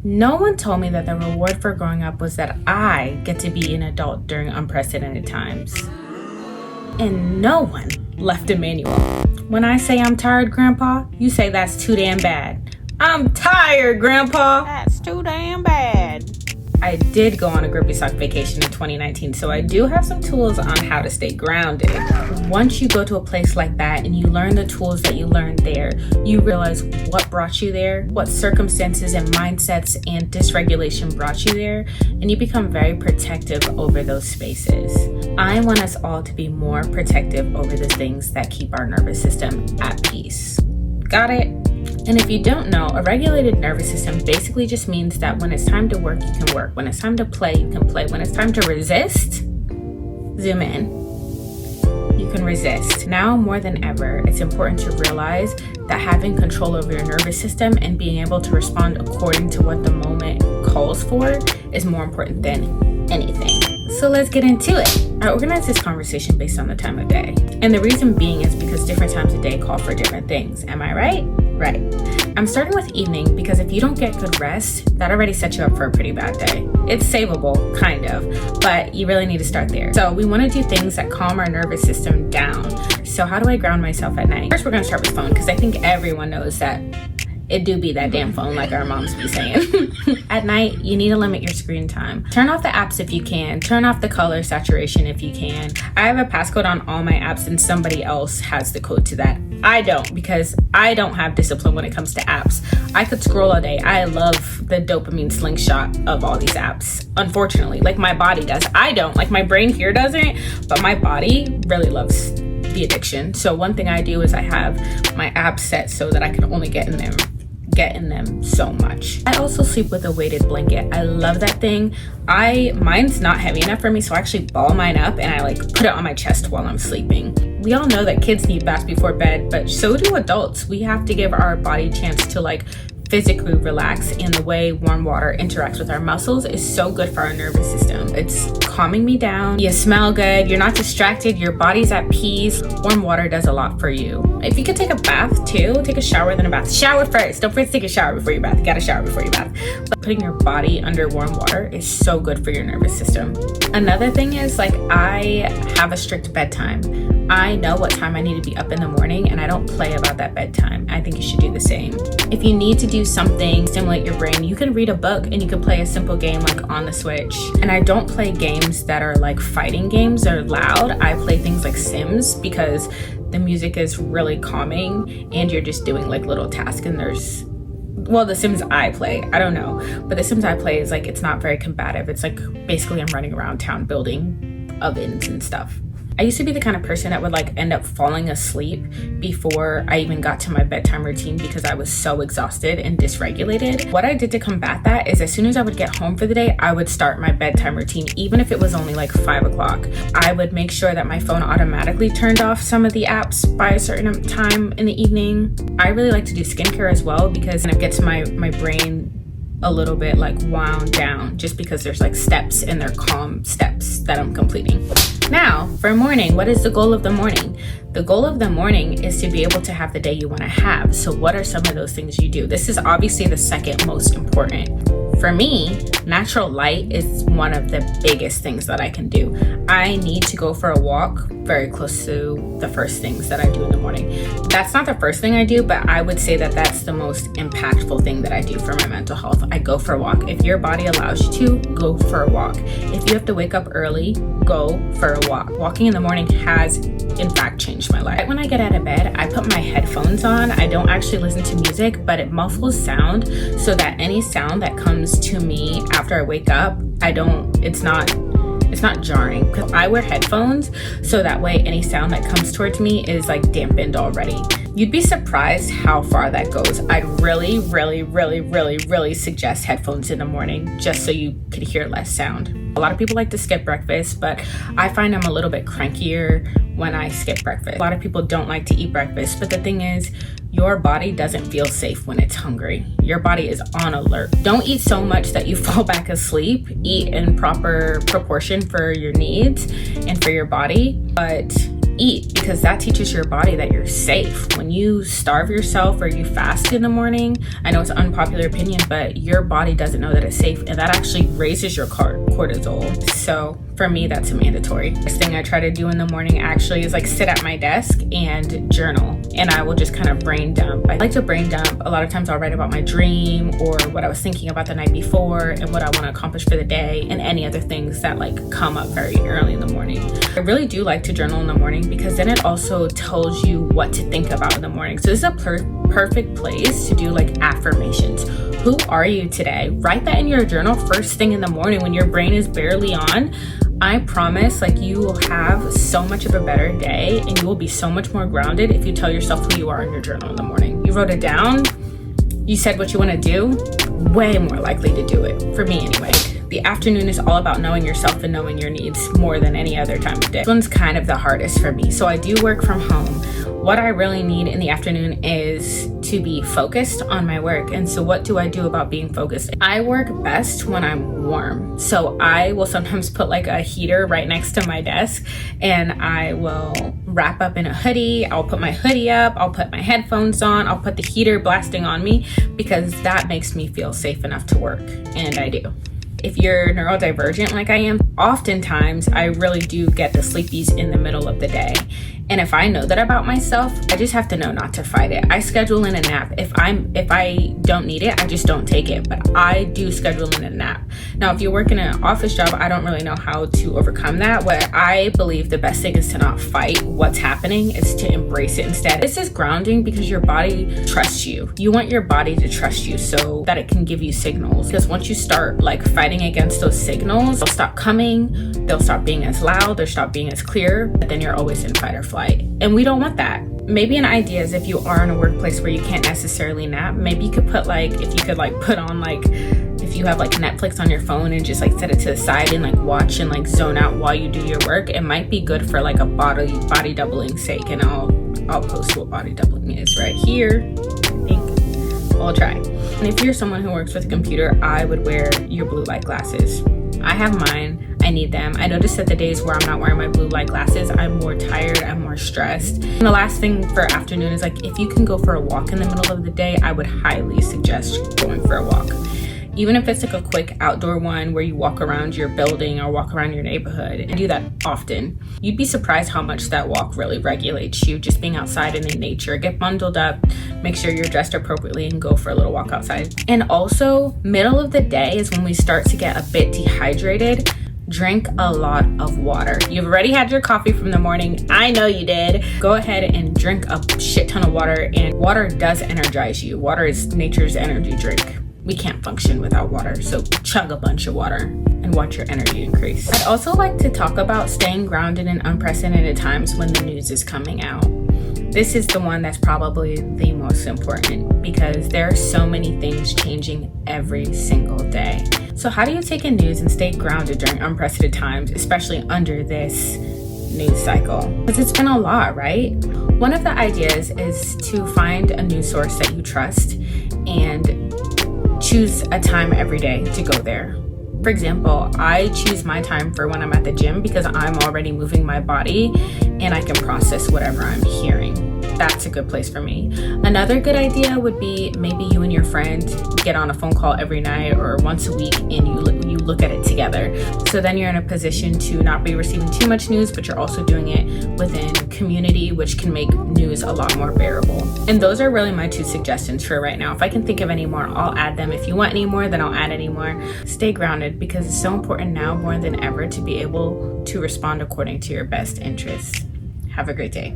No one told me that the reward for growing up was that I get to be an adult during unprecedented times. And no one left a manual. When I say I'm tired, Grandpa, you say that's too damn bad. I'm tired, Grandpa. That's too damn bad. I did go on a grippy sock vacation in 2019, so I do have some tools on how to stay grounded. Once you go to a place like that and you learn the tools that you learned there, you realize what brought you there, what circumstances and mindsets and dysregulation brought you there, and you become very protective over those spaces. I want us all to be more protective over the things that keep our nervous system at peace. Got it? And if you don't know, a regulated nervous system basically just means that when it's time to work, you can work. When it's time to play, you can play. When it's time to resist, zoom in. You can resist. Now more than ever, it's important to realize that having control over your nervous system and being able to respond according to what the moment calls for is more important than anything. So let's get into it. I organized this conversation based on the time of day. And the reason being is because different times of day call for different things. Am I right? Right. I'm starting with evening because if you don't get good rest, that already sets you up for a pretty bad day. It's savable, kind of, but you really need to start there. So we want to do things that calm our nervous system down. So how do I ground myself at night? First, we're going to start with phone because I think everyone knows that it do be that damn phone, like our moms be saying. At night, you need to limit your screen time. Turn off the apps if you can. Turn off the color saturation if you can. I have a passcode on all my apps and somebody else has the code to that. I don't, because I don't have discipline when it comes to apps. I could scroll all day. I love the dopamine slingshot of all these apps. Unfortunately, like my body does. I don't, like my brain here doesn't, but my body really loves the addiction. So one thing I do is I have my apps set so that I can only get in them so much. I also sleep with a weighted blanket. I love that thing. Mine's not heavy enough for me, so I actually ball mine up and I like put it on my chest while I'm sleeping. We all know that kids need baths before bed, but so do adults. We have to give our body a chance to like physically relax, and the way warm water interacts with our muscles is so good for our nervous system. It's calming me down. You smell good. You're not distracted. Your body's at peace. Warm water does a lot for you. If you could take a bath too, take a shower then a bath. Shower first. Don't forget to take a shower before you bath. You gotta shower before you bath. But putting your body under warm water is so good for your nervous system. Another thing is like I have a strict bedtime. I know what time I need to be up in the morning and I don't play about that bedtime. I think you should do the same. If you need to do something, stimulate your brain, you can read a book and you can play a simple game like on the Switch. And I don't play games that are like fighting games or loud. I play things like Sims because the music is really calming and you're just doing like little tasks and the Sims I play, I don't know, but the Sims I play is like, it's not very combative. It's like basically I'm running around town building ovens and stuff. I used to be the kind of person that would like end up falling asleep before I even got to my bedtime routine because I was so exhausted and dysregulated. What I did to combat that is as soon as I would get home for the day, I would start my bedtime routine, even if it was only like 5 o'clock. I would make sure that my phone automatically turned off some of the apps by a certain time in the evening. I really like to do skincare as well because it gets my brain a little bit like wound down just because there's like steps and they're calm steps that I'm completing. Now, for morning, what is the goal of the morning? The goal of the morning is to be able to have the day you want to have. So what are some of those things you do? This is obviously the second most important. For me, natural light is one of the biggest things that I can do. I need to go for a walk very close to the first things that I do in the morning. That's not the first thing I do, but I would say that that's the most impactful thing that I do for my mental health. I go for a walk. If your body allows you to, go for a walk. If you have to wake up early, go for a walk. Walking in the morning has, in fact, changed my life. Right when I get out of bed, I put my headphones on. I don't actually listen to music, but it muffles sound so that any sound that comes to me after I wake up, it's not jarring because I wear headphones so that way any sound that comes towards me is like dampened already. You'd be surprised how far that goes. I'd really, really, really, really, really suggest headphones in the morning just so you could hear less sound. A lot of people like to skip breakfast, but I find I'm a little bit crankier when I skip breakfast. A lot of people don't like to eat breakfast, but the thing is, your body doesn't feel safe when it's hungry. Your body is on alert. Don't eat so much that you fall back asleep. Eat in proper proportion for your needs and for your body, but eat, because that teaches your body that you're safe. When you starve yourself or you fast in the morning, I know it's an unpopular opinion, but your body doesn't know that it's safe, and that actually raises your cortisol. So for me, that's a mandatory. First thing I try to do in the morning actually is like sit at my desk and journal, and I will just kind of brain dump. I like to brain dump. A lot of times I'll write about my dream or what I was thinking about the night before and what I want to accomplish for the day, and any other things that like come up very early in the morning. I really do like to journal in the morning because then it also tells you what to think about in the morning. So this is a perfect place to do like affirmations. Who are you today? Write that in your journal first thing in the morning when your brain is barely on. I promise, like, you will have so much of a better day and you will be so much more grounded if you tell yourself who you are in your journal in the morning. You wrote it down, you said what you want to do, way more likely to do it, for me anyway. The afternoon is all about knowing yourself and knowing your needs more than any other time of day. This one's kind of the hardest for me. So I do work from home. What I really need in the afternoon is to be focused on my work. And so what do I do about being focused? I work best when I'm warm. So I will sometimes put like a heater right next to my desk, and I will wrap up in a hoodie. I'll put my hoodie up, I'll put my headphones on, I'll put the heater blasting on me, because that makes me feel safe enough to work, and I do. If you're neurodivergent like I am, oftentimes I really do get the sleepies in the middle of the day. And if I know that about myself, I just have to know not to fight it. I schedule in a nap. If I don't need it, I just don't take it. But I do schedule in a nap. Now, if you work in an office job, I don't really know how to overcome that. What I believe the best thing is to not fight what's happening, is to embrace it instead. This is grounding because your body trusts you. You want your body to trust you so that it can give you signals. Because once you start like fighting against those signals, they'll stop coming, they'll stop being as loud, they'll stop being as clear, but then you're always in fight or flight. And we don't want that. Maybe an idea is, if you are in a workplace where you can't necessarily nap, maybe you could put like, if you could like put on like, if you have like Netflix on your phone and just like set it to the side and like watch and like zone out while you do your work, it might be good for like a body doubling sake. And I'll post what body doubling is right here, I think. I'll try. And if you're someone who works with a computer, I would wear your blue light glasses. I have mine. I need them. I noticed that the days where I'm not wearing my blue light glasses, I'm more tired, I'm more stressed. And the last thing for afternoon is like, if you can go for a walk in the middle of the day, I would highly suggest going for a walk. Even if it's like a quick outdoor one where you walk around your building or walk around your neighborhood, and do that often, you'd be surprised how much that walk really regulates you. Just being outside and in nature. Get bundled up, make sure you're dressed appropriately, and go for a little walk outside. And also, middle of the day is when we start to get a bit dehydrated. Drink a lot of water. You've already had your coffee from the morning. I know you did. Go ahead and drink a shit ton of water, and water does energize you. Water is nature's energy drink. We can't function without water, so chug a bunch of water and watch your energy increase. I'd also like to talk about staying grounded in unprecedented times when the news is coming out. This is the one that's probably the most important, because there are so many things changing every single day. So how do you take in news and stay grounded during unprecedented times, especially under this news cycle? Because it's been a lot, right? One of the ideas is to find a news source that you trust and choose a time every day to go there. For example, I choose my time for when I'm at the gym, because I'm already moving my body and I can process whatever I'm hearing. That's a good place for me. Another good idea would be maybe you and your friend get on a phone call every night or once a week, and you look at it together. So then you're in a position to not be receiving too much news, but you're also doing it within community, which can make news a lot more bearable. And those are really my two suggestions for right now. If I can think of any more, I'll add them. If you want any more, then I'll add any more. Stay grounded, because it's so important now more than ever to be able to respond according to your best interests. Have a great day.